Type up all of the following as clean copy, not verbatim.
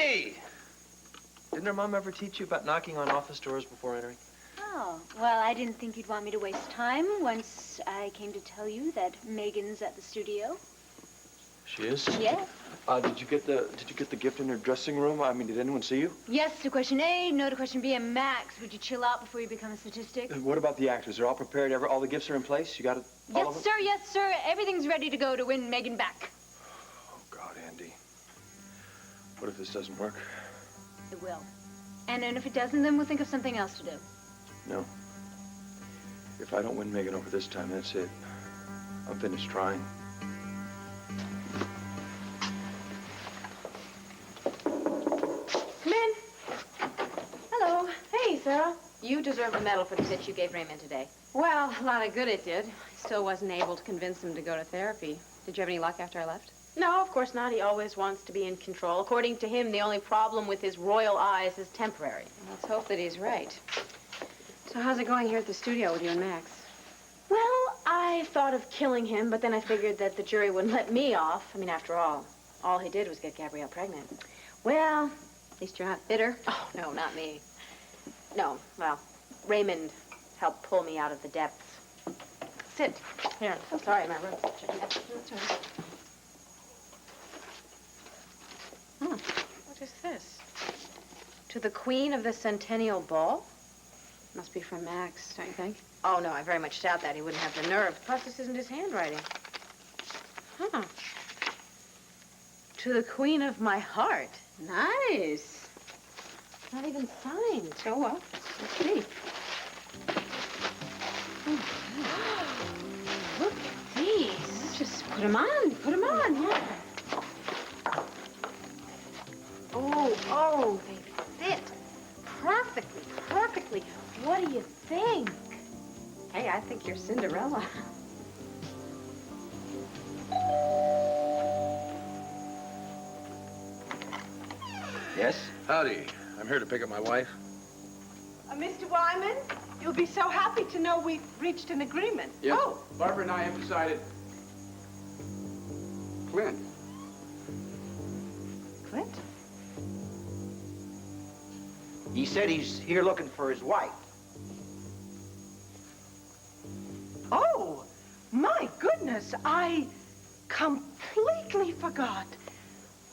Hey! Didn't our mom ever teach you about knocking on office doors before entering? Oh, well, I didn't think you'd want me to waste time once I came to tell you that Megan's at the studio. She is? Yeah. Did you get the gift in her dressing room? I mean, did anyone see you? Yes to question A, no to question B, and Max, would you chill out before you become a statistic? What about the actors? They're all prepared? All the gifts are in place? You got it? Yes, sir. Everything's ready to go to win Megan back. Oh, God, Andy. What if this doesn't work? It will. And if it doesn't, then we'll think of something else to do. No. If I don't win Megan over this time, that's it. I'm finished trying. Come in. Hello. Hey, Sarah. You deserve a medal for the pitch you gave Raymond today. Well, a lot of good it did. I still wasn't able to convince him to go to therapy. Did you have any luck after I left? No, of course not. He always wants to be in control. According to him, the only problem with his royal eyes is temporary. Let's hope that he's right. So how's it going here at the studio with you and Max? Well, I thought of killing him, but then I figured that the jury wouldn't let me off. I mean, after all he did was get Gabrielle pregnant. Well, at least you're not bitter. Oh, no, not me. No, well, Raymond helped pull me out of the depths. Sit. Here. I'm sorry, my room's that's all right. What is this? To the Queen of the Centennial Ball? Must be from Max, don't you think? Oh, no, I very much doubt that. He wouldn't have the nerve. Plus, this isn't his handwriting. Huh. To the Queen of my heart. Nice. Not even signed. Oh, well, let's see. Look at these. Just put them on, yeah. Oh, they fit perfectly. What do you think? Hey, I think you're Cinderella. Yes? Howdy. I'm here to pick up my wife. Mr. Wyman, you'll be so happy to know we've reached an agreement. Yes. Oh. Barbara and I have decided. Clint. Clint? He said he's here looking for his wife. Oh, my goodness, I completely forgot.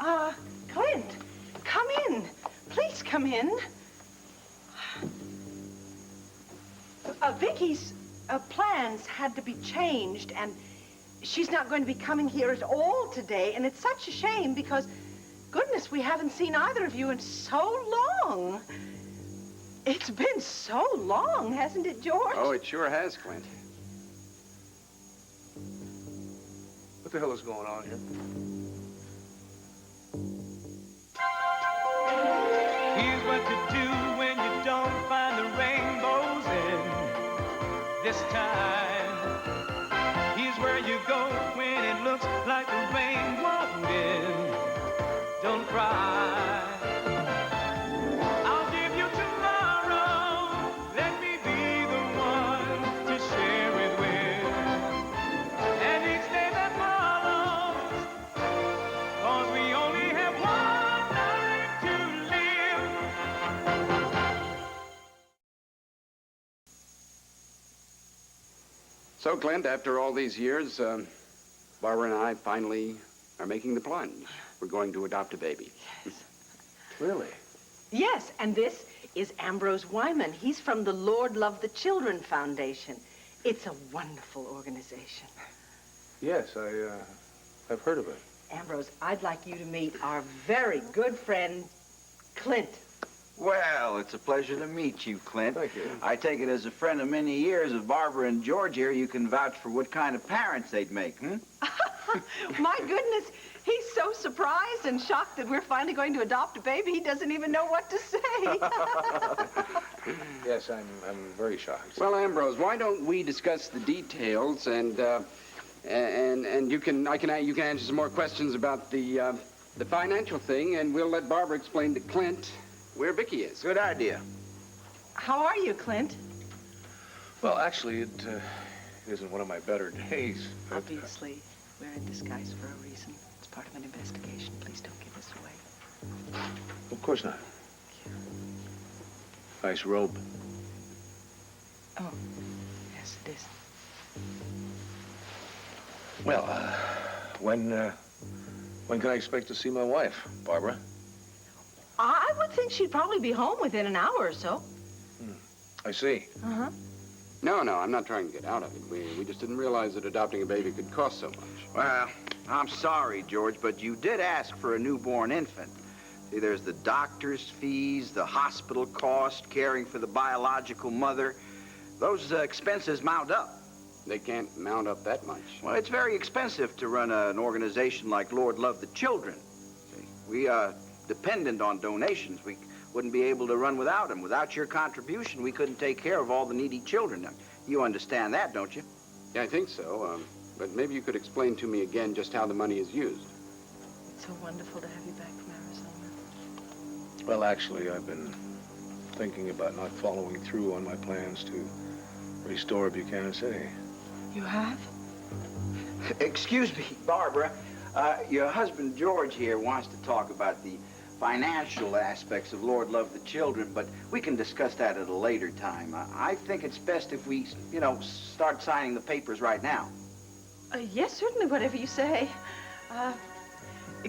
Clint, come in. Please come in. Vicky's plans had to be changed, and she's not going to be coming here at all today, and it's such a shame because, goodness, we haven't seen either of you in so long. It's been so long, hasn't it, George? Oh, it sure has, Clint. What the hell is going on here? Here's what to do when you don't find the rainbows in this time. Here's where you go when it looks like the rain won't end. Don't cry. I'll give you tomorrow. Let me be the one to share it with. And each day that follows, 'cause we only have one life to live. So, Clint, after all these years, Barbara and I finally are making the plunge. We're going to adopt a baby. Yes. Really? Yes, and this is Ambrose Wyman. He's from the Lord Love the Children Foundation. It's a wonderful organization. Yes, I've heard of it. Ambrose, I'd like you to meet our very good friend, Clint. Well, it's a pleasure to meet you, Clint. Thank you. I take it as a friend of many years of Barbara and George here, you can vouch for what kind of parents they'd make, hmm? My goodness, he's so surprised and shocked that we're finally going to adopt a baby, he doesn't even know what to say. Yes, I'm very shocked. Well, Ambrose, why don't we discuss the details and you can answer some more questions about the financial thing, and we'll let Barbara explain to Clint where Vicky is. Good idea. How are you, Clint? Well, actually, it isn't one of my better days. Obviously, we're in disguise for a reason. It's part of an investigation. Please don't give us away. Of course not. Nice robe. Oh, yes, it is. Well, when can I expect to see my wife, Barbara? I would think she'd probably be home within an hour or so. I see. Uh-huh. No, I'm not trying to get out of it. We just didn't realize that adopting a baby could cost so much. Well, I'm sorry, George, but you did ask for a newborn infant. See, there's the doctor's fees, the hospital cost, caring for the biological mother. Those expenses mount up. They can't mount up that much. Well, it's very expensive to run an organization like Lord Love the Children. See, we are dependent on donations. We wouldn't be able to run without them. Without your contribution, we couldn't take care of all the needy children. Now, you understand that, don't you? Yeah, I think so. But maybe you could explain to me again just how the money is used. It's so wonderful to have you back from Arizona. Well, actually, I've been thinking about not following through on my plans to restore Buchanan City. You have? Excuse me, Barbara. Your husband, George, here wants to talk about the financial aspects of Lord Love the Children, but we can discuss that at a later time. I think it's best if we, start signing the papers right now. Yes, certainly, whatever you say.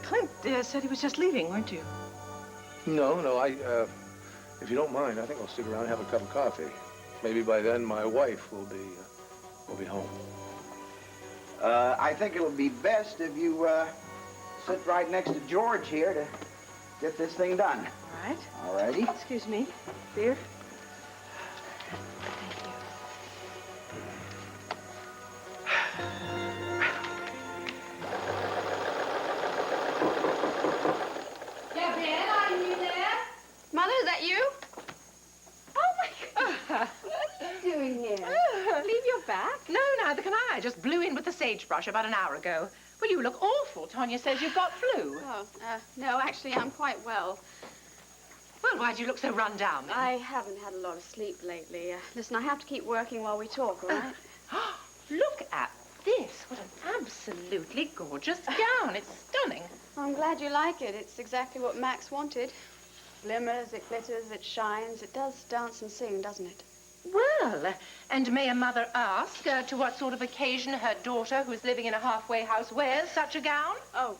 Clint said he was just leaving, weren't you? No, if you don't mind, I think I'll stick around and have a cup of coffee. Maybe by then my wife will be home. I think it'll be best if you sit right next to George here to get this thing done. All right. All righty. Excuse me, dear. Mother, is that you? Oh, my God. What are you doing here? Leave your back? No, neither can I. I just blew in with the sagebrush about an hour ago. Well, you look awful. Tonya says you've got flu. Oh, no, actually, I'm quite well. Well, why do you look so run down, then? I haven't had a lot of sleep lately. Listen, I have to keep working while we talk, all right? Look at this. What an absolutely gorgeous gown. It's stunning. I'm glad you like it. It's exactly what Max wanted. Glimmers, it glitters, it shines. It does dance and sing, doesn't it? Well, and may a mother ask to what sort of occasion her daughter, who is living in a halfway house, wears such a gown? Oh,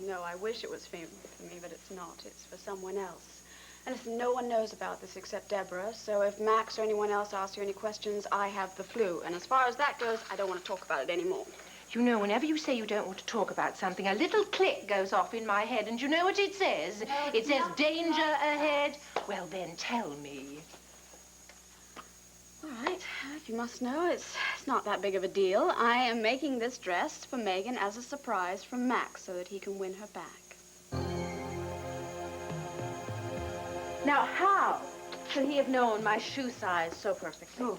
no, I wish it was for me, but it's not. It's for someone else. And listen, no one knows about this except Deborah, so if Max or anyone else asks you any questions, I have the flu. And as far as that goes, I don't want to talk about it anymore. You know, whenever you say you don't want to talk about something, a little click goes off in my head, and you know what it says? It says danger ahead. Well, then tell me. All right, if you must know, it's not that big of a deal. I am making this dress for Megan as a surprise from Max so that he can win her back. Now, how could he have known my shoe size so perfectly? Who?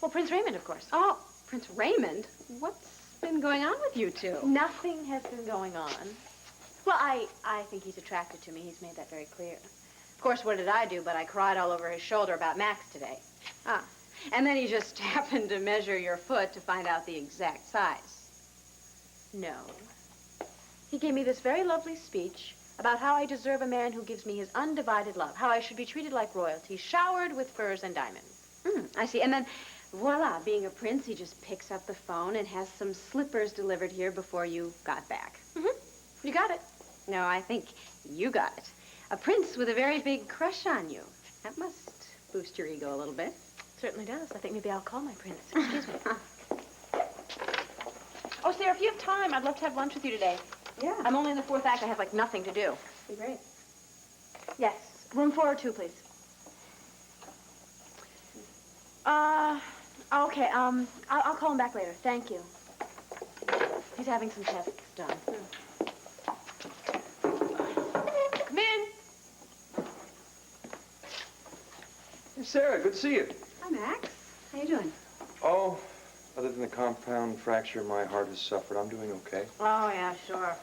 Well, Prince Raymond, of course. Oh, Prince Raymond? What's been going on with you two? Nothing has been going on. Well, I think he's attracted to me. He's made that very clear. Of course, what did I do? But I cried all over his shoulder about Max today. Ah. And then he just happened to measure your foot to find out the exact size. No. He gave me this very lovely speech about how I deserve a man who gives me his undivided love, how I should be treated like royalty, showered with furs and diamonds. I see. And then, voila, being a prince, he just picks up the phone and has some slippers delivered here before you got back. You got it. No, I think you got it. A prince with a very big crush on you. That must boost your ego a little bit. Certainly does. I think maybe I'll call my prince. Excuse me. Oh, Sarah, if you have time, I'd love to have lunch with you today. Yeah. I'm only in the fourth act. I have, like, nothing to do. Be great. Yes. Room 402, please. Okay, I'll call him back later. Thank you. He's having some tests done. Come in. Hey, Sarah, good to see you. Hi, Max. How you doing? Oh, other than the compound fracture my heart has suffered, I'm doing okay. Oh, yeah, sure.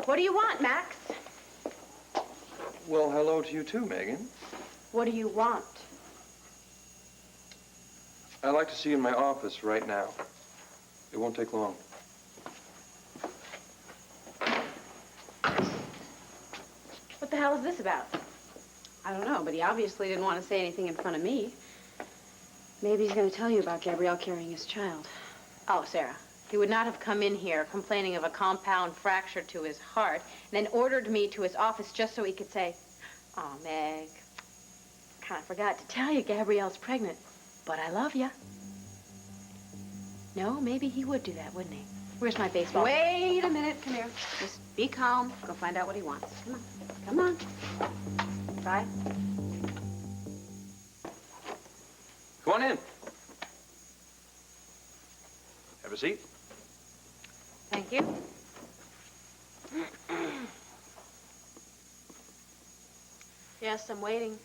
What do you want, Max? Well, hello to you too, Megan. What do you want? I'd like to see you in my office right now. It won't take long. But the hell is this about? I don't know, but he obviously didn't want to say anything in front of me. Maybe he's going to tell you about Gabrielle carrying his child. Oh, Sarah, he would not have come in here complaining of a compound fracture to his heart and then ordered me to his office just so he could say, "Oh, Meg, kind of forgot to tell you Gabrielle's pregnant, but I love you." No, maybe he would do that, wouldn't he? Where's my baseball? Wait a minute. Come here. Just be calm. Go find out what he wants. Come on. Come on. Try. Come on in. Have a seat. Thank you. Yes, I'm waiting.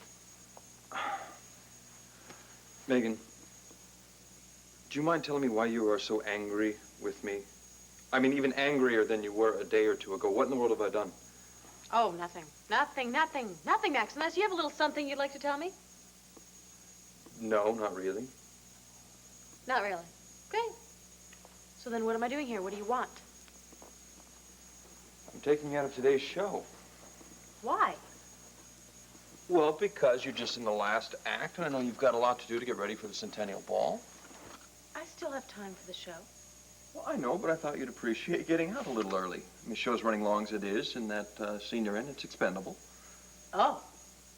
Megan, do you mind telling me why you are so angry with me? I mean, even angrier than you were a day or two ago. What in the world have I done? Oh, nothing. Nothing, nothing, nothing, Max. Unless you have a little something you'd like to tell me? No, not really. Not really. Okay. So then what am I doing here? What do you want? I'm taking you out of today's show. Why? Well, because you're just in the last act, and I know you've got a lot to do to get ready for the Centennial Ball. I still have time for the show. Well, I know, but I thought you'd appreciate getting out a little early. I mean, the show's running long as it is, and that scene you're in, it's expendable. Oh.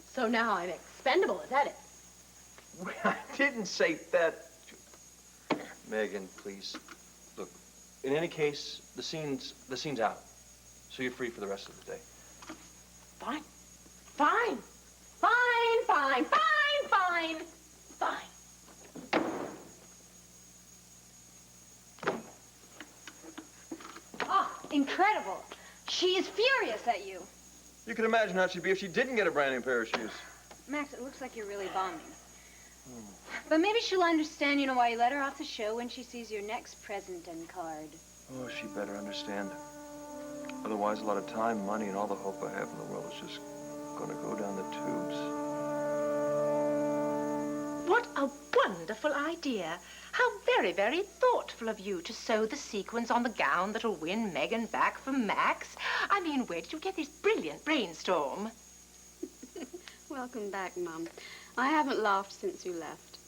So now I'm expendable, is that it? Well, I didn't say that. Megan, please. Look, in any case, the scene's out. So you're free for the rest of the day. Fine. Fine. Fine, fine, fine, fine, fine. Oh, incredible. She is furious at you. You can imagine how she'd be if she didn't get a brand new pair of shoes. Max, it looks like you're really bombing. But maybe she'll understand, you know, why you let her off the show when she sees your next present and card. Oh, she better understand. Otherwise, a lot of time, money, and all the hope I have in the world is just gonna go down the tubes. What a wonderful idea. How very, very thoughtful of you to sew the sequins on the gown that'll win Megan back from Max. I mean, where did you get this brilliant brainstorm? Welcome back, Mum. I haven't laughed since you left.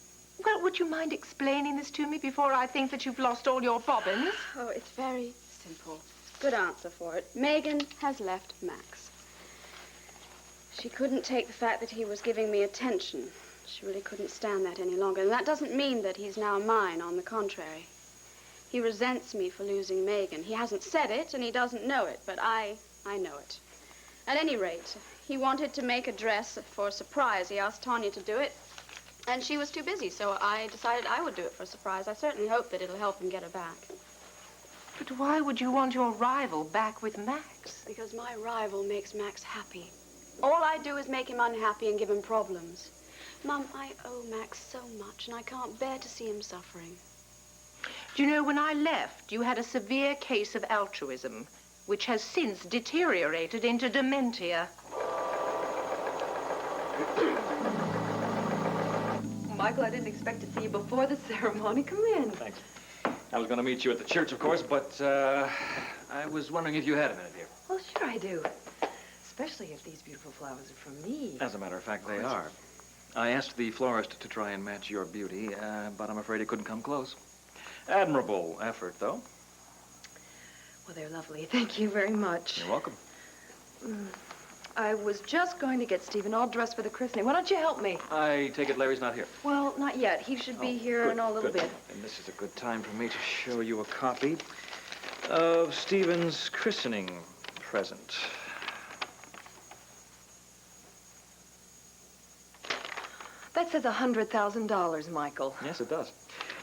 Well, would you mind explaining this to me before I think that you've lost all your bobbins? Oh, it's very simple. Good answer for it. Megan has left Max. She couldn't take the fact that he was giving me attention. She really couldn't stand that any longer. And that doesn't mean that he's now mine, on the contrary. He resents me for losing Megan. He hasn't said it, and he doesn't know it, but I know it. At any rate, he wanted to make a dress for a surprise. He asked Tanya to do it, and she was too busy, so I decided I would do it for a surprise. I certainly hope that it'll help him get her back. But why would you want your rival back with Max? Because my rival makes Max happy. All I do is make him unhappy and give him problems. Mum, I owe Max so much, and I can't bear to see him suffering. Do you know, when I left, you had a severe case of altruism, which has since deteriorated into dementia. Michael, I didn't expect to see you before the ceremony. Come in. Thanks. I was going to meet you at the church, of course, but I was wondering if you had a minute here. Well, sure I do. Especially if these beautiful flowers are from me. As a matter of fact, they are. I asked the florist to try and match your beauty, but I'm afraid he couldn't come close. Admirable effort, though. Well, they're lovely. Thank you very much. You're welcome. I was just going to get Stephen all dressed for the christening. Why don't you help me? I take it Larry's not here. Well, not yet. He should be here in a little bit. And this is a good time for me to show you a copy of Stephen's christening present. That says $100,000, Michael. Yes, it does.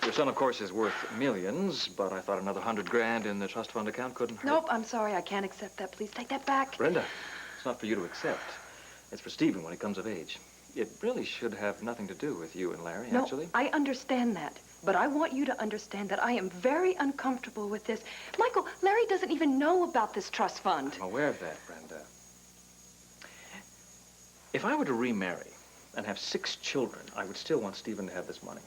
Your son, of course, is worth millions, but I thought another $100,000 in the trust fund account couldn't hurt. Nope, I'm sorry. I can't accept that. Please take that back. Brenda, it's not for you to accept. It's for Stephen when he comes of age. It really should have nothing to do with you and Larry, actually. No, I understand that. But I want you to understand that I am very uncomfortable with this. Michael, Larry doesn't even know about this trust fund. I'm aware of that, Brenda. If I were to remarry and have 6 children, I would still want Stephen to have this money.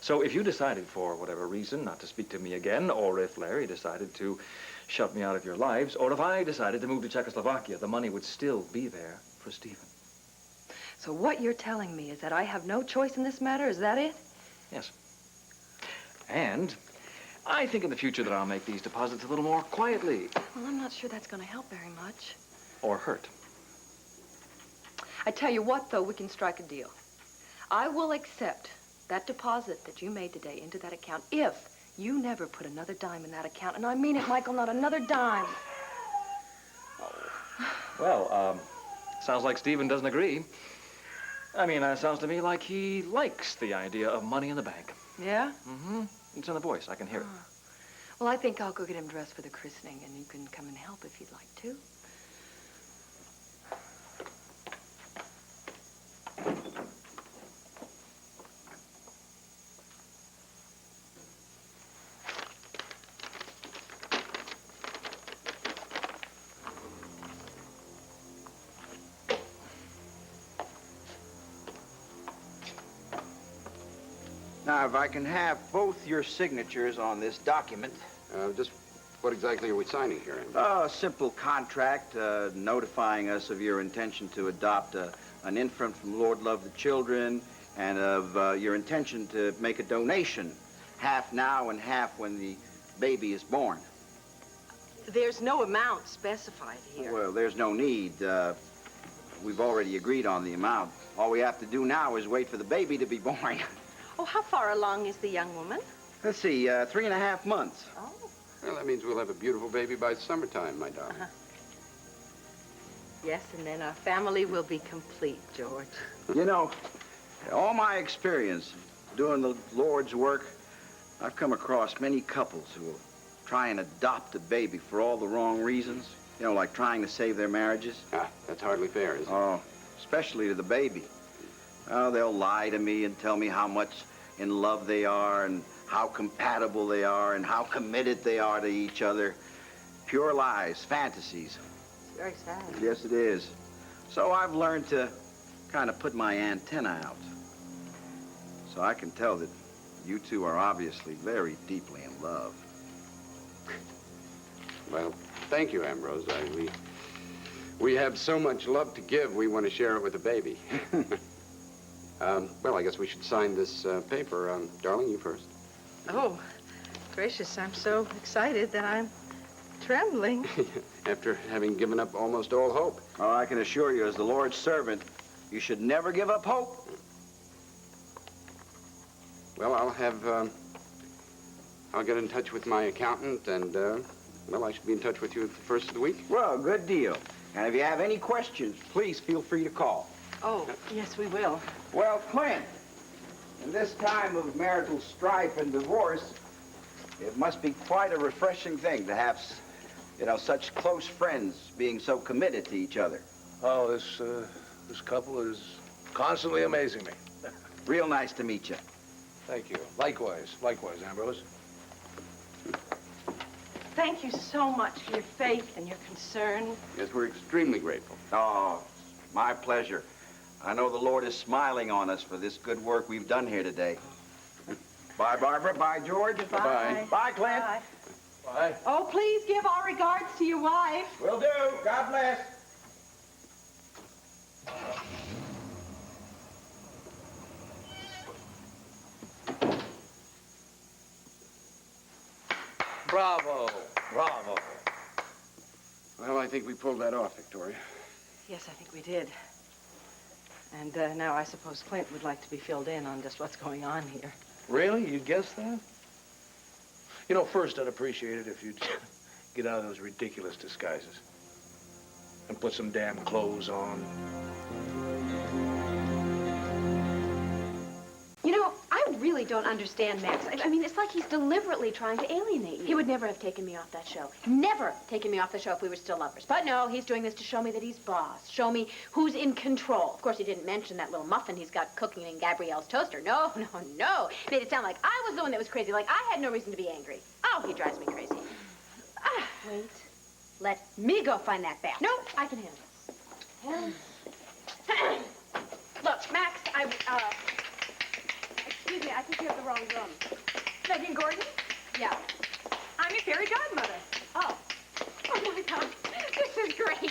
So if you decided, for whatever reason, not to speak to me again, or if Larry decided to shut me out of your lives, or if I decided to move to Czechoslovakia, the money would still be there for Stephen. So what you're telling me is that I have no choice in this matter? Is that it? Yes. And I think in the future that I'll make these deposits a little more quietly. Well, I'm not sure that's going to help very much. Or hurt. I tell you what, though, we can strike a deal. I will accept that deposit that you made today into that account if you never put another dime in that account. And I mean it, Michael, not another dime. Well, sounds like Stephen doesn't agree. I mean, it sounds to me like he likes the idea of money in the bank. Yeah? Mm-hmm. It's in the voice. I can hear it. Well, I think I'll go get him dressed for the christening, and you can come and help if you'd like to. Now, if I can have both your signatures on this document. Just what exactly are we signing here, Andrew? A simple contract notifying us of your intention to adopt an infant from Lord Love the Children and of your intention to make a donation, half now and half when the baby is born. There's no amount specified here. Well, there's no need. We've already agreed on the amount. All we have to do now is wait for the baby to be born. Oh, how far along is the young woman? Let's see, 3.5 months. Oh. Well, that means we'll have a beautiful baby by summertime, my darling. Yes, and then our family will be complete, George. You know, all my experience doing the Lord's work, I've come across many couples who will try and adopt a baby for all the wrong reasons. You know, like trying to save their marriages. Ah, that's hardly fair, is it? Oh, especially to the baby. Oh, they'll lie to me and tell me how much in love they are and how compatible they are and how committed they are to each other. Pure lies, fantasies. It's very sad. Yes, it is. So I've learned to kind of put my antenna out. So I can tell that you two are obviously very deeply in love. Well, thank you, Ambrose. We have so much love to give, we want to share it with the baby. Well, I guess we should sign this paper. Darling, you first. Oh, gracious, I'm so excited that I'm trembling. After having given up almost all hope. Oh, I can assure you, as the Lord's servant, you should never give up hope. Well, I'll get in touch with my accountant, and, well, I should be in touch with you at the first of the week. Well, good deal. And if you have any questions, please feel free to call. Oh, yes, we will. Well, Clint, in this time of marital strife and divorce, it must be quite a refreshing thing to have, you know, such close friends being so committed to each other. Oh, this couple is constantly amazing me. Real nice to meet you. Thank you. Likewise, Ambrose. Thank you so much for your faith and your concern. Yes, we're extremely grateful. Oh, my pleasure. I know the Lord is smiling on us for this good work we've done here today. Bye, Barbara. Bye, George. Bye. Bye, Clint. Bye. Bye. Oh, please give our regards to your wife. Will do. God bless. Bravo. Bravo. Well, I think we pulled that off, Victoria. Yes, I think we did. And now I suppose Clint would like to be filled in on just what's going on here. Really? You'd guess that? You know, first, I'd appreciate it if you'd get out of those ridiculous disguises and put some damn clothes on. You know, I really don't understand Max. I mean, it's like he's deliberately trying to alienate you. He would never have taken me off that show. Never taken me off the show if we were still lovers. But no, he's doing this to show me that he's boss. Show me who's in control. Of course, he didn't mention that little muffin he's got cooking in Gabrielle's toaster. No. Made it sound like I was the one that was crazy, like I had no reason to be angry. Oh, he drives me crazy. Wait. Let me go find that bat. Nope, I can handle this. Look, Max, excuse Excuse me, I think you have the wrong drum. Megan Gordon? Yeah. I'm your fairy godmother. Oh. Oh, my God. This is great.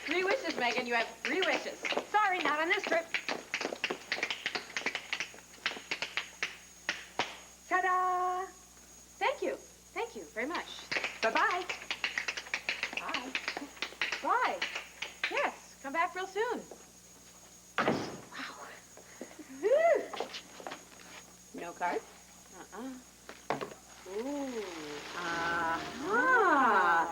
3 wishes, Megan. You have 3 wishes. Sorry, not on this trip. Ta-da! Thank you. Thank you very much. Bye-bye. Bye. Bye. Yes, come back real soon. Wow. Woo. No card? Uh-uh. Ooh. Aha.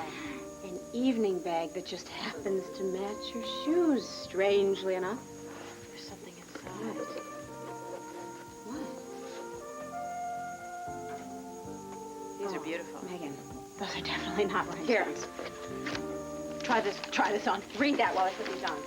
An evening bag that just happens to match your shoes, strangely enough. There's something inside. What? These are beautiful. Megan, those are definitely not right. Here. Try this on. Read that while I put these on.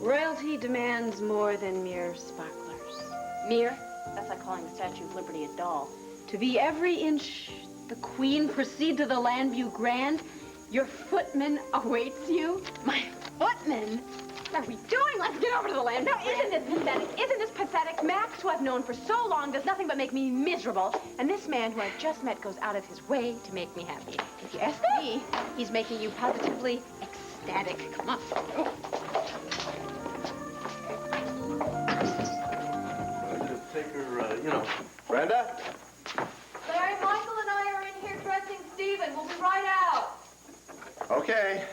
Royalty demands more than mere sparklers. Mere? That's like calling the Statue of Liberty a doll. To be every inch the queen, proceed to the land view grand. Your footman awaits you. My footman? What are we doing? Let's get over to the land. Now, isn't this pathetic? Isn't this pathetic? Max, who I've known for so long, does nothing but make me miserable. And this man who I've just met goes out of his way to make me happy. If you ask me, he's making you positively ecstatic. Come on. Take her, Brenda? Larry, Michael and I are in here dressing Stephen. We'll be right out. Okay.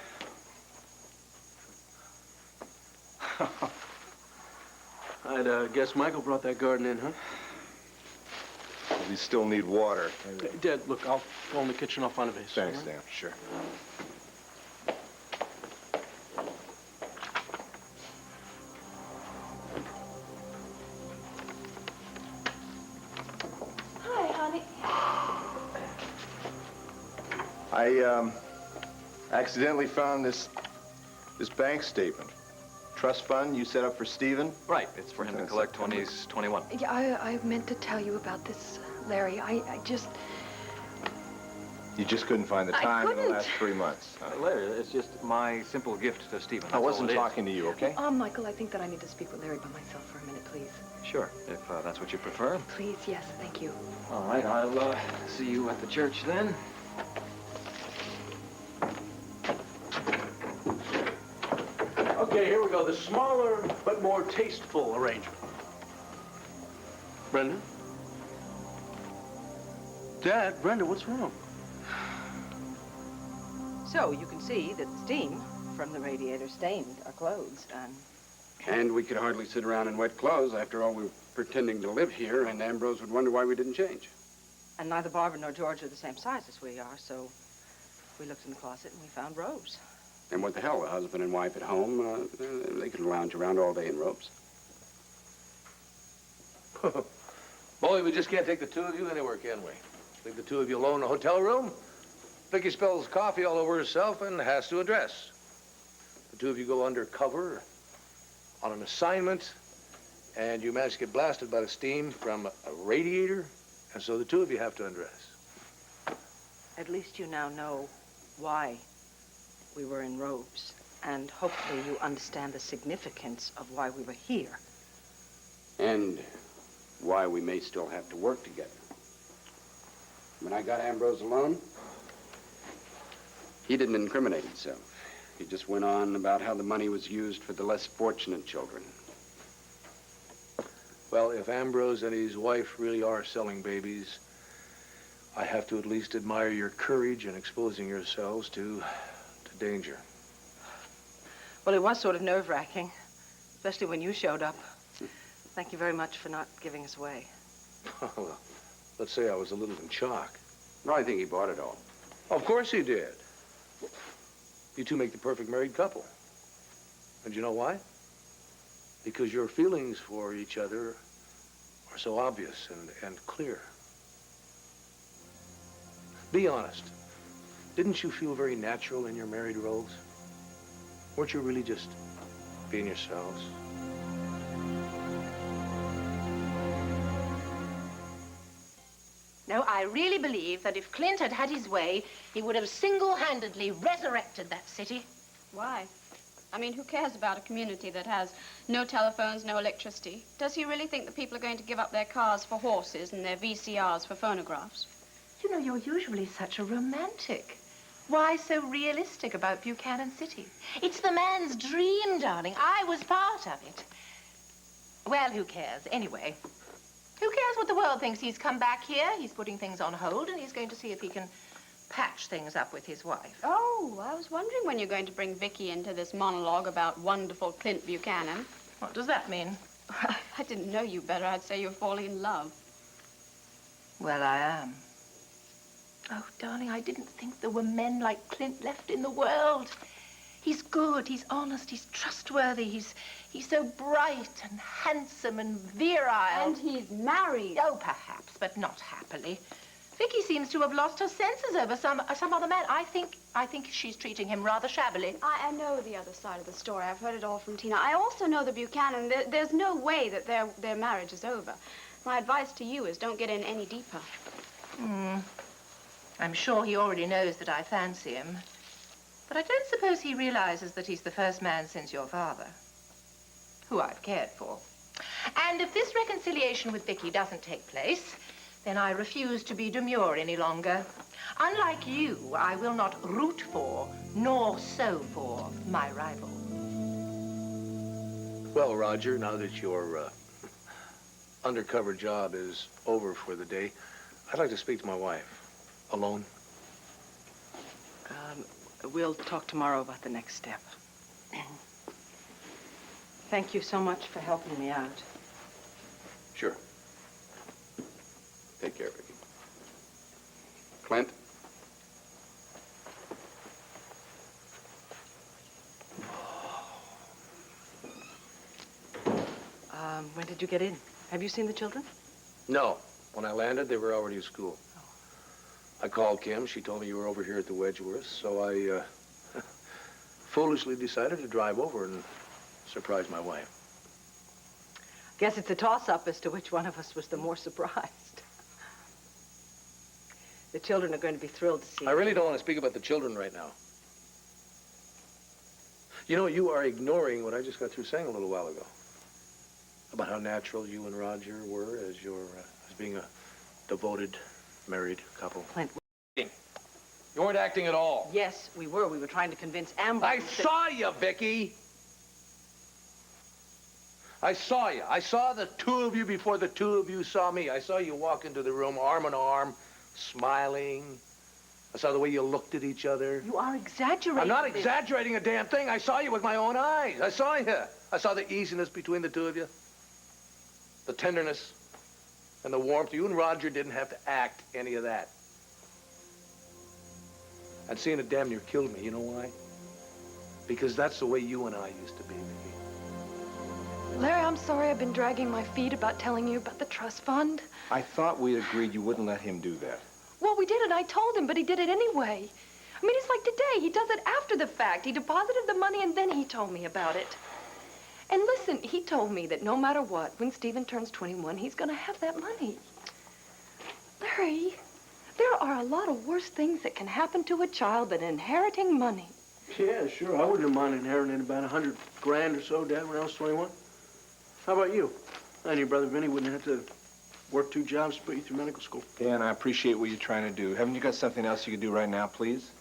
I'd guess Michael brought that garden in, huh? We still need water. Dad, look, I'll go in the kitchen. I'll find a vase. Thanks, Dan. Sure. Hi, honey. I accidentally found this bank statement. Trust fund you set up for Stephen? Right, it's for him to collect 21. Yeah, I meant to tell you about this, Larry. I just... You just couldn't find the time in the last 3 months. Larry, it's just my simple gift to Stephen. I wasn't talking to you, okay? Michael, I think that I need to speak with Larry by myself for a minute, please. Sure, if that's what you prefer. Please, yes, thank you. All right, I'll see you at the church then. Okay, here we go. The smaller but more tasteful arrangement. Brenda? Dad, Brenda, what's wrong? So you can see that the steam from the radiator stained our clothes. And we could hardly sit around in wet clothes. After all, we were pretending to live here, and Ambrose would wonder why we didn't change. And neither Barbara nor George are the same size as we are, so we looked in the closet and we found robes. And what the hell, a husband and wife at home, they could lounge around all day in robes. Boy, we just can't take the two of you anywhere, can we? Leave the two of you alone in a hotel room? Vicky spills coffee all over herself and has to undress. The two of you go undercover on an assignment, and you manage to get blasted by the steam from a radiator, and so the two of you have to undress. At least you now know why we were in robes, and hopefully you understand the significance of why we were here. And why we may still have to work together. When I got Ambrose alone, he didn't incriminate himself. He just went on about how the money was used for the less fortunate children. Well, if Ambrose and his wife really are selling babies, I have to at least admire your courage in exposing yourselves to danger. Well, it was sort of nerve-wracking, especially when you showed up. Thank you very much for not giving us away. Well, let's say I was a little in shock. No, I think he bought it all. Of course he did. You two make the perfect married couple. And you know why? Because your feelings for each other are so obvious and clear. Be honest. Didn't you feel very natural in your married roles? Weren't you really just being yourselves? No, I really believe that if Clint had had his way, he would have single-handedly resurrected that city. Why? I mean, who cares about a community that has no telephones, no electricity? Does he really think that people are going to give up their cars for horses and their VCRs for phonographs? You know, you're usually such a romantic. Why so realistic about Buchanan City? It's the man's dream, darling. I was part of it. Well, who cares? Anyway, who cares what the world thinks? He's come back here, he's putting things on hold, and he's going to see if he can patch things up with his wife. Oh, I was wondering when you're going to bring Vicky into this monologue about wonderful Clint Buchanan. What does that mean? I didn't know you better. I'd say you're falling in love. Well, I am. Oh, darling, I didn't think there were men like Clint left in the world. He's good, he's honest, he's trustworthy, he's so bright and handsome and virile. And he's married. Oh, perhaps, but not happily. Vicky seems to have lost her senses over some other man. I think she's treating him rather shabbily. I know the other side of the story. I've heard it all from Tina. I also know the Buchanan. There's no way that their marriage is over. My advice to you is don't get in any deeper. I'm sure he already knows that I fancy him. But I don't suppose he realizes that he's the first man since your father, who I've cared for. And if this reconciliation with Vicky doesn't take place, then I refuse to be demure any longer. Unlike you, I will not root for nor sew for my rival. Well, Roger, now that your undercover job is over for the day, I'd like to speak to my wife. Alone? We'll talk tomorrow about the next step. Thank you so much for helping me out. Sure. Take care, Vicky. Clint? When did you get in? Have you seen the children? No. When I landed, they were already at school. I called Kim. She told me you were over here at the Wedgeworth, so I foolishly decided to drive over and surprise my wife. Guess it's a toss-up as to which one of us was the more surprised. The children are going to be thrilled to see you. I really don't want to speak about the children right now. You know, you are ignoring what I just got through saying a little while ago. About how natural you and Roger were as being a devoted, married couple. Clint. You weren't acting at all. Yes, we were. We were trying to convince Amber. I saw you, Vicky. I saw you. I saw the two of you before the two of you saw me. I saw you walk into the room arm in arm, smiling. I saw the way you looked at each other. You are exaggerating. I'm not exaggerating a damn thing. I saw you with my own eyes. I saw you. I saw the easiness between the two of you. The tenderness and the warmth. You and Roger didn't have to act any of that. And seeing it damn near killed me. You know why? Because that's the way you and I used to be, Vicky. Larry, I'm sorry I've been dragging my feet about telling you about the trust fund. I thought we agreed you wouldn't let him do that. Well, we did, and I told him, but he did it anyway. I mean, it's like today. He does it after the fact. He deposited the money, and then he told me about it. And listen, he told me that no matter what, when Stephen turns 21, he's going to have that money. Larry, there are a lot of worse things that can happen to a child than inheriting money. Yeah, sure. I wouldn't have minded inheriting about 100 grand or so, Dad, when I was 21. How about you? And your brother Vinny wouldn't have to work 2 jobs to put you through medical school. Dan, I appreciate what you're trying to do. Haven't you got something else you could do right now, please?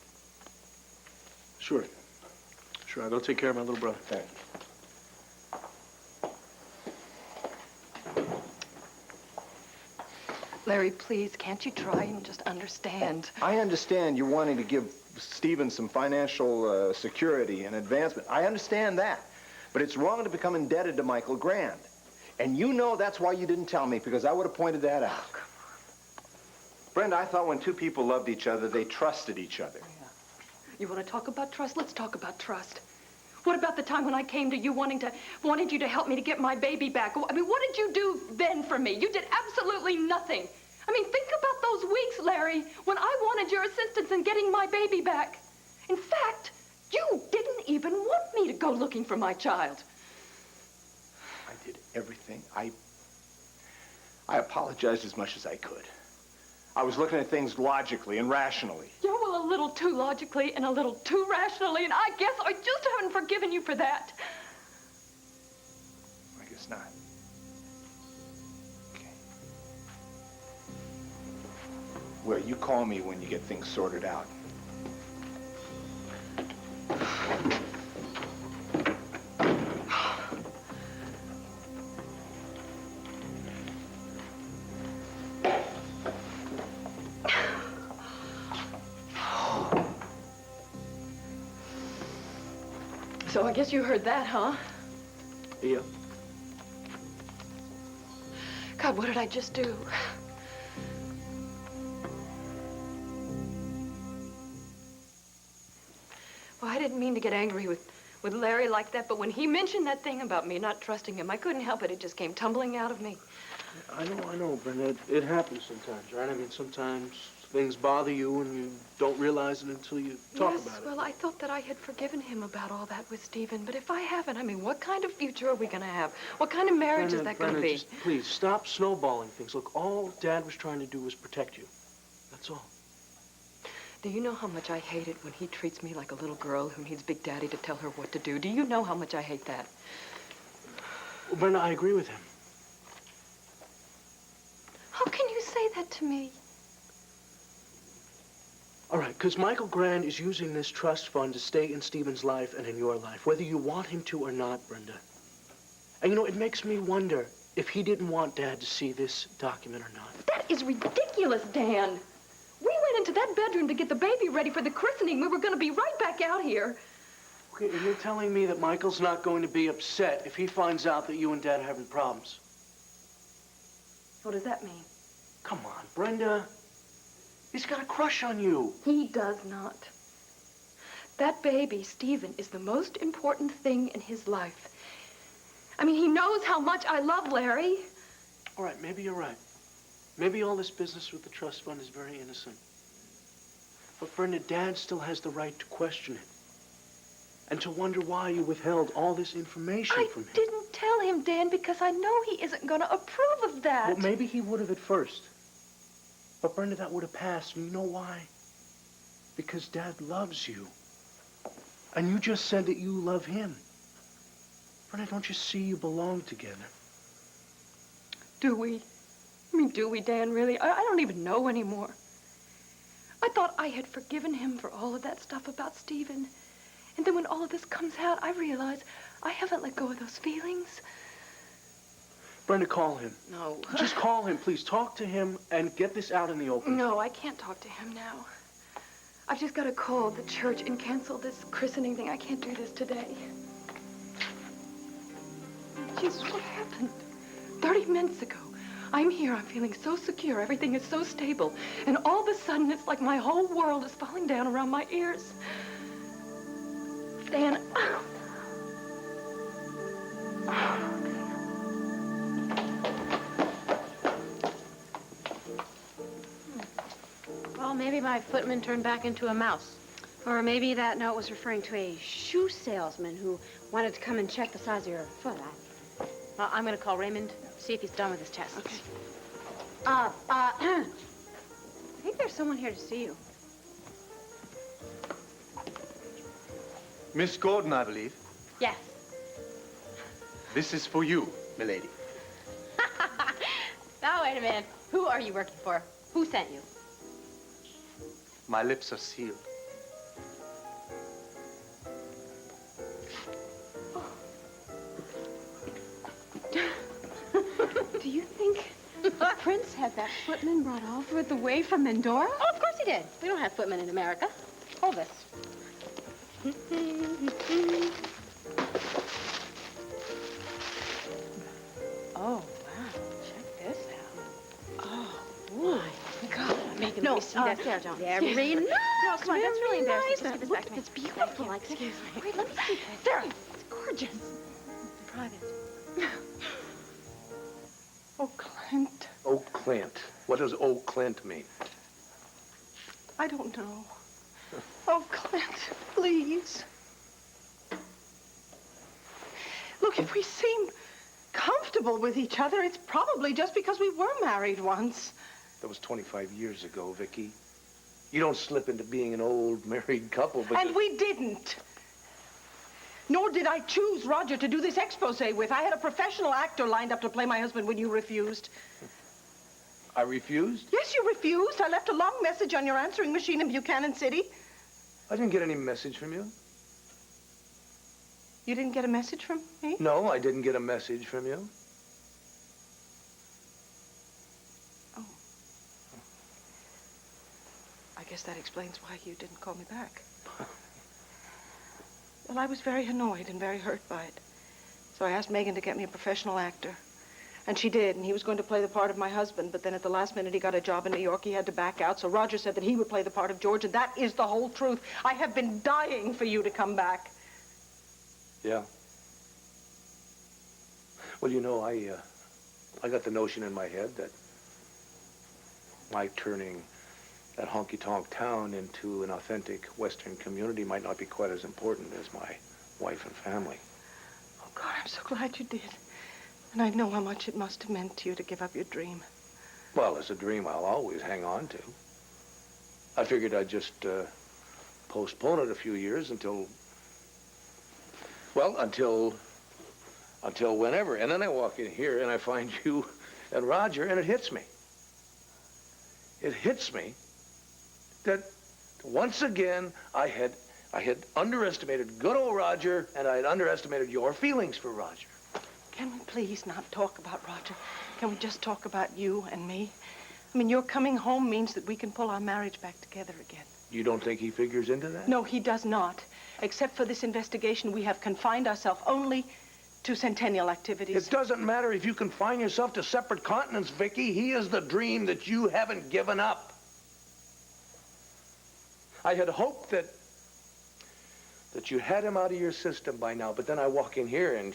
Sure. Sure, I'll go take care of my little brother. Thanks. Larry, please, can't you try and just understand? I understand you're wanting to give Stephen some financial security and advancement. I understand that. But it's wrong to become indebted to Michael Grand. And you know that's why you didn't tell me, because I would have pointed that out. Oh, come on. Brenda, I thought when two people loved each other, they trusted each other. Yeah. You want to talk about trust? Let's talk about trust. What about the time when I came to you wanted you to help me to get my baby back? I mean, what did you do then for me? You did absolutely nothing. I mean, think about those weeks, Larry, when I wanted your assistance in getting my baby back. In fact, you didn't even want me to go looking for my child. I did everything. I apologized as much as I could. I was looking at things logically and rationally. Yeah, well, a little too logically and a little too rationally, and I guess I just haven't forgiven you for that. I guess not. Okay. Well, you call me when you get things sorted out. So I guess you heard that, huh? Yeah. God, what did I just do? Well, I didn't mean to get angry with Larry like that, but when he mentioned that thing about me not trusting him, I couldn't help it. It just came tumbling out of me. I know, Brenda. It happens sometimes, right? I mean, sometimes things bother you and you don't realize it until you talk about it. Well, I thought that I had forgiven him about all that with Stephen, but if I haven't, I mean, what kind of future are we going to have? What kind of marriage is that going to be? Just, please, stop snowballing things. Look, all Dad was trying to do was protect you. That's all. Do you know how much I hate it when he treats me like a little girl who needs Big Daddy to tell her what to do? Do you know how much I hate that? Well, Brenda, I agree with him. How can you say that to me? All right, because Michael Grand is using this trust fund to stay in Stephen's life and in your life, whether you want him to or not, Brenda. And you know, it makes me wonder if he didn't want Dad to see this document or not. That is ridiculous, Dan. We went into that bedroom to get the baby ready for the christening. We were going to be right back out here. Okay, and you're telling me that Michael's not going to be upset if he finds out that you and Dad are having problems? What does that mean? Come on, Brenda. He's got a crush on you. He does not. That baby, Stephen, is the most important thing in his life. I mean, he knows how much I love Larry. All right, maybe you're right. Maybe all this business with the trust fund is very innocent. But Brenda, Dad still has the right to question it. And to wonder why you withheld all this information from him. I didn't tell him, Dan, because I know he isn't going to approve of that. Well, maybe he would have at first. But Brenda, that would have passed. And you know why? Because Dad loves you. And you just said that you love him. Brenda, don't you see you belong together? Do we? I mean, do we, Dan, really? I don't even know anymore. I thought I had forgiven him for all of that stuff about Stephen. And then when all of this comes out, I realize I haven't let go of those feelings. Brenda, call him. No. Just call him, please. Talk to him and get this out in the open. No, I can't talk to him now. I've just got to call the church and cancel this christening thing. I can't do this today. Jesus, what happened? 30 minutes ago, I'm here, I'm feeling so secure, everything is so stable, and all of a sudden, it's like my whole world is falling down around my ears. Dan, Well, maybe my footman turned back into a mouse. Or maybe that note was referring to a shoe salesman who wanted to come and check the size of your foot. Well, I'm going to call Raymond, see if he's done with his tests. Okay. I think there's someone here to see you. Miss Gordon, I believe. Yes. This is for you, milady. Now, wait a minute. Who are you working for? Who sent you? My lips are sealed. Do you think the prince had that footman brought all the way from Mendora? Oh, of course he did. We don't have footmen in America. Hold this. Oh, wow. Check this out. Oh, my God. I'm making me see that. There, don't. Very nice. No, come on, that's really embarrassing. Nice. Just give this Look, back to me. it's beautiful. Excuse me. Wait, let me see. There. It's gorgeous. Private. Oh, Clint. Oh, Clint. What does oh, Clint mean? I don't know. Oh, Clint, please. Look, if we seem comfortable with each other, it's probably just because we were married once. That was 25 years ago, Vicky. You don't slip into being an old married couple, but... And we didn't. Nor did I choose Roger to do this expose with. I had a professional actor lined up to play my husband when you refused. I refused? Yes, you refused. I left a long message on your answering machine in Buchanan City. I didn't get any message from you. You didn't get a message from me? No, I didn't get a message from you. Oh. I guess that explains why you didn't call me back. Well, I was very annoyed and very hurt by it. So I asked Megan to get me a professional actor. And she did, and he was going to play the part of my husband, but then at the last minute he got a job in New York. He had to back out, so Roger said that he would play the part of George, and that is the whole truth. I have been dying for you to come back. Yeah. Well, you know, I got the notion in my head that my turning that honky-tonk town into an authentic Western community might not be quite as important as my wife and family. Oh, God, I'm so glad you did. And I know how much it must have meant to you to give up your dream. Well, it's a dream I'll always hang on to. I figured I'd just postpone it a few years until whenever. And then I walk in here and I find you and Roger, and it hits me. It hits me that once again I had underestimated good old Roger, and I had underestimated your feelings for Roger. Can we please not talk about Roger? Can we just talk about you and me? I mean, your coming home means that we can pull our marriage back together again. You don't think he figures into that? No, he does not. Except for this investigation, we have confined ourselves only to centennial activities. It doesn't matter if you confine yourself to separate continents, Vicky. He is the dream that you haven't given up. I had hoped that you had him out of your system by now, but then I walk in here and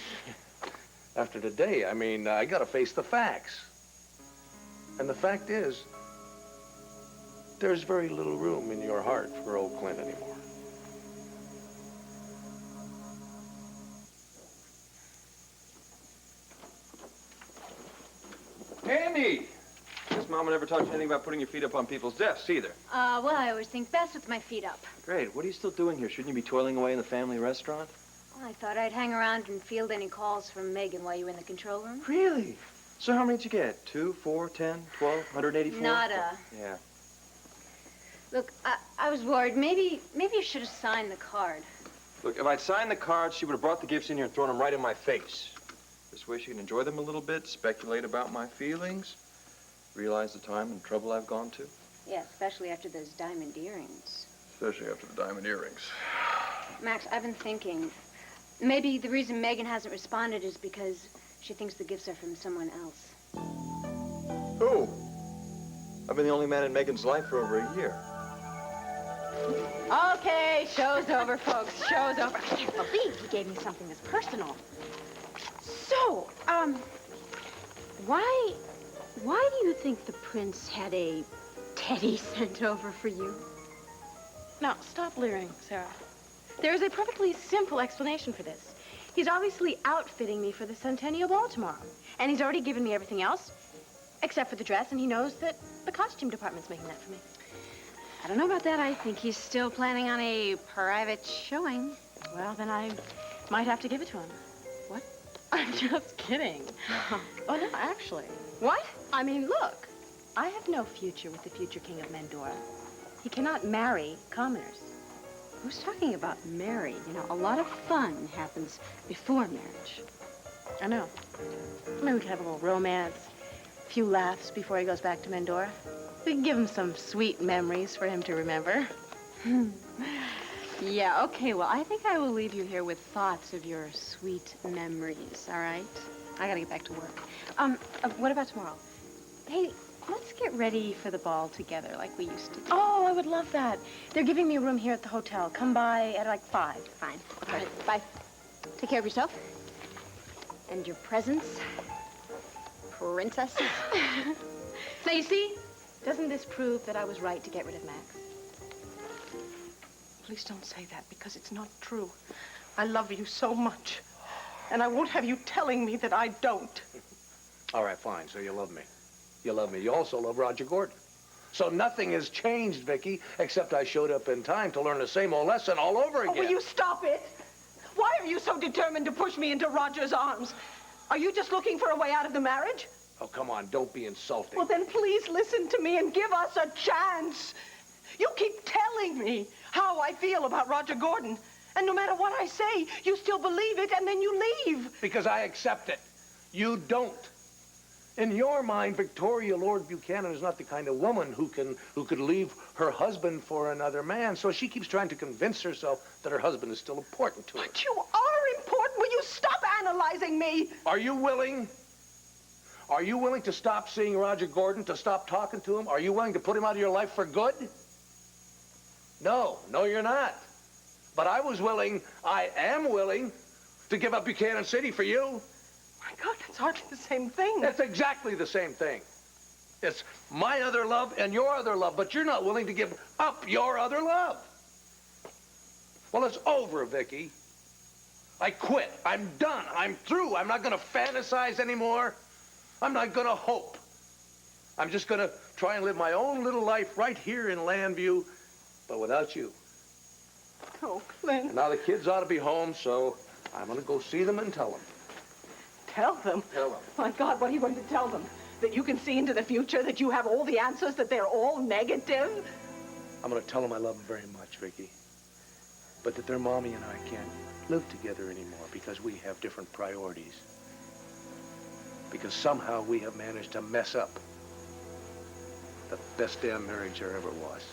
after today, I mean, I gotta face the facts. And the fact is, there's very little room in your heart for old Clint anymore. Andy! Guess Mama never taught you anything about putting your feet up on people's desks either. Well, I always think best with my feet up. Great. What are you still doing here? Shouldn't you be toiling away in the family restaurant? Well, I thought I'd hang around and field any calls from Megan while you were in the control room. Really? So how many did you get? 2, 4, 10, 12, 184? Nada. Yeah. Look, I was worried. Maybe you should have signed the card. Look, if I'd signed the card, she would have brought the gifts in here and thrown them right in my face. This way she can enjoy them a little bit, speculate about my feelings, realize the time and trouble I've gone to. Yeah, especially after those diamond earrings. Especially after the diamond earrings. Max, I've been thinking, maybe the reason Megan hasn't responded is because she thinks the gifts are from someone else. Who? I've been the only man in Megan's life for over a year. Okay, show's over, folks. Show's over. I can't believe he gave me something that's personal. So, why do you think the prince had a teddy sent over for you? Now, stop leering, Sarah. There is a perfectly simple explanation for this. He's obviously outfitting me for the Centennial Ball tomorrow. And he's already given me everything else, except for the dress, and he knows that the costume department's making that for me. I don't know about that. I think he's still planning on a private showing. Well, then I might have to give it to him. What? I'm just kidding. Oh, no, actually. What? I mean, look, I have no future with the future king of Mendora. He cannot marry commoners. Who's talking about marry? You know, a lot of fun happens before marriage. I know. Maybe we could have a little romance, a few laughs before he goes back to Mendora. We can give him some sweet memories for him to remember. Yeah, okay, well, I think I will leave you here with thoughts of your sweet memories, all right? I gotta get back to work. What about tomorrow? Hey, let's get ready for the ball together like we used to do. Oh, I would love that. They're giving me a room here at the hotel. Come by at like 5. Fine. All right, bye. Take care of yourself. And your presents, princess. Now, you see, doesn't this prove that I was right to get rid of Max? Please don't say that, because it's not true. I love you so much. And I won't have you telling me that I don't. All right, fine. So you love me. You love me. You also love Roger Gordon. So nothing has changed, Vicky, except I showed up in time to learn the same old lesson all over again. Oh, will you stop it? Why are you so determined to push me into Roger's arms? Are you just looking for a way out of the marriage? Oh, come on, don't be insulting. Well, then please listen to me and give us a chance. You keep telling me how I feel about Roger Gordon. And no matter what I say, you still believe it, and then you leave. Because I accept it. You don't. In your mind, Victoria Lord Buchanan is not the kind of woman who could leave her husband for another man. So she keeps trying to convince herself that her husband is still important to her. But you are important. Will you stop analyzing me? Are you willing? Are you willing to stop seeing Roger Gordon, to stop talking to him? Are you willing to put him out of your life for good? No, you're not. But I am willing to give up Buchanan City for you. My God, that's hardly the same thing. That's exactly the same thing. It's my other love and your other love, but you're not willing to give up your other love. Well, it's over, Vicky. I quit. I'm done. I'm through. I'm not going to fantasize anymore. I'm not going to hope. I'm just going to try and live my own little life right here in Landview, but without you. Oh, Clint. And now the kids ought to be home, so I'm going to go see them and tell them. Tell them? Tell them. My God, what are you going to tell them? That you can see into the future, that you have all the answers, that they're all negative? I'm going to tell them I love them very much, Vicky. But that their mommy and I can't live together anymore because we have different priorities. Because somehow we have managed to mess up the best damn marriage there ever was.